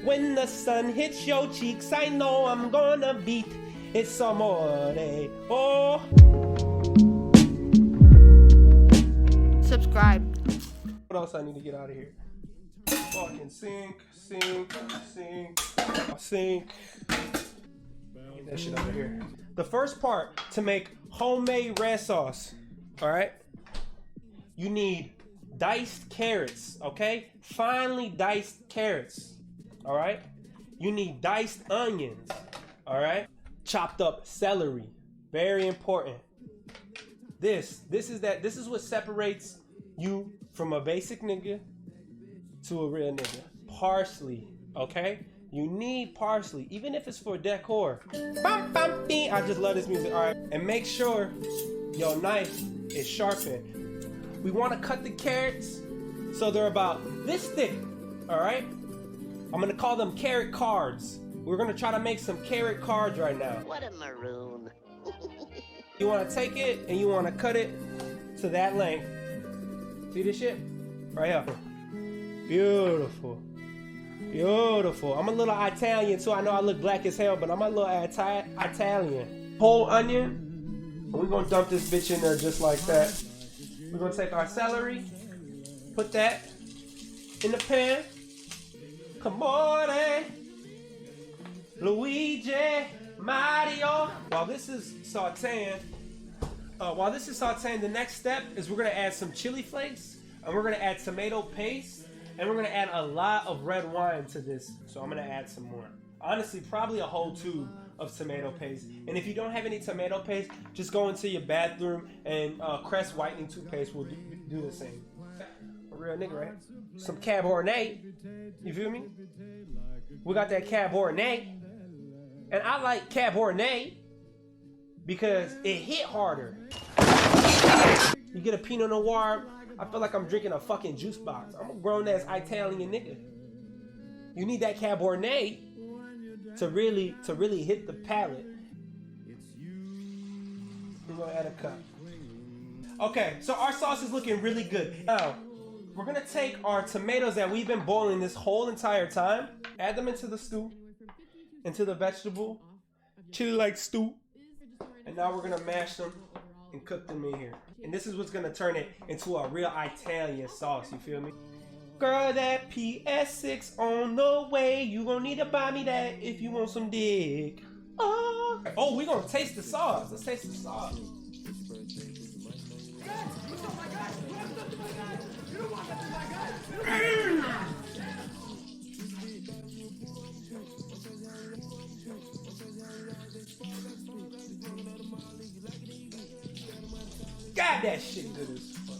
When the sun hits your cheeks, I know I'm gonna beat. It's amore. Oh. Subscribe. What else I need to get out of here? Fucking sink. Get that shit out of here. The first part to make homemade red sauce, all right? You need diced carrots, okay? Finely diced carrots, all right? You need diced onions, all right? Chopped up celery, very important. This is what separates you from a basic nigga to a real nigga. Parsley, okay? You need parsley, even if it's for decor. I just love this music, all right? And make sure your knife is sharpened. We want to cut the carrots so they're about this thick, all right? I'm gonna call them carrot cards. We're gonna try to make some carrot cards right now. What a maroon. You wanna take it and you wanna cut it to that length. See this shit? Right here. Beautiful. Beautiful. I'm a little Italian too. I know I look black as hell, but I'm a little Italian. Whole onion. And we're gonna dump this bitch in there just like that. We're gonna take our celery, put that in the pan. Come on, Luigi, Mario. While this is sauteing, the next step is we're gonna add some chili flakes, and we're gonna add tomato paste, and we're gonna add a lot of red wine to this. So I'm gonna add some more. Honestly, probably a whole tube of tomato paste. And if you don't have any tomato paste, just go into your bathroom and Crest whitening toothpaste will do the same. A real nigga, right? Some Cabernet. You feel me? We got that Cabernet. And I like Cabernet because it hit harder. You get a Pinot Noir, I feel like I'm drinking a fucking juice box. I'm a grown ass Italian nigga. You need that Cabernet to really hit the palate. We're gonna add a cup. Okay, so our sauce is looking really good. Now, we're gonna take our tomatoes that we've been boiling this whole entire time, add them into the stew, into the vegetable, chili-like stew, and now we're gonna mash them and cook them in here. And this is what's gonna turn it into a real Italian sauce, you feel me? Girl, that PS6 on the way. You gon' need to buy me that if you want some dick. Oh, we gonna taste the sauce. Let's taste the sauce. God, that shit good as fuck.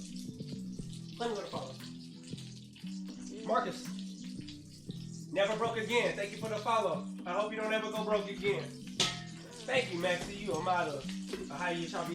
Let me go to follow. Marcus, never broke again. Thank you for the follow. I hope you don't ever go broke again. Thank you, Maxie. You a model. How you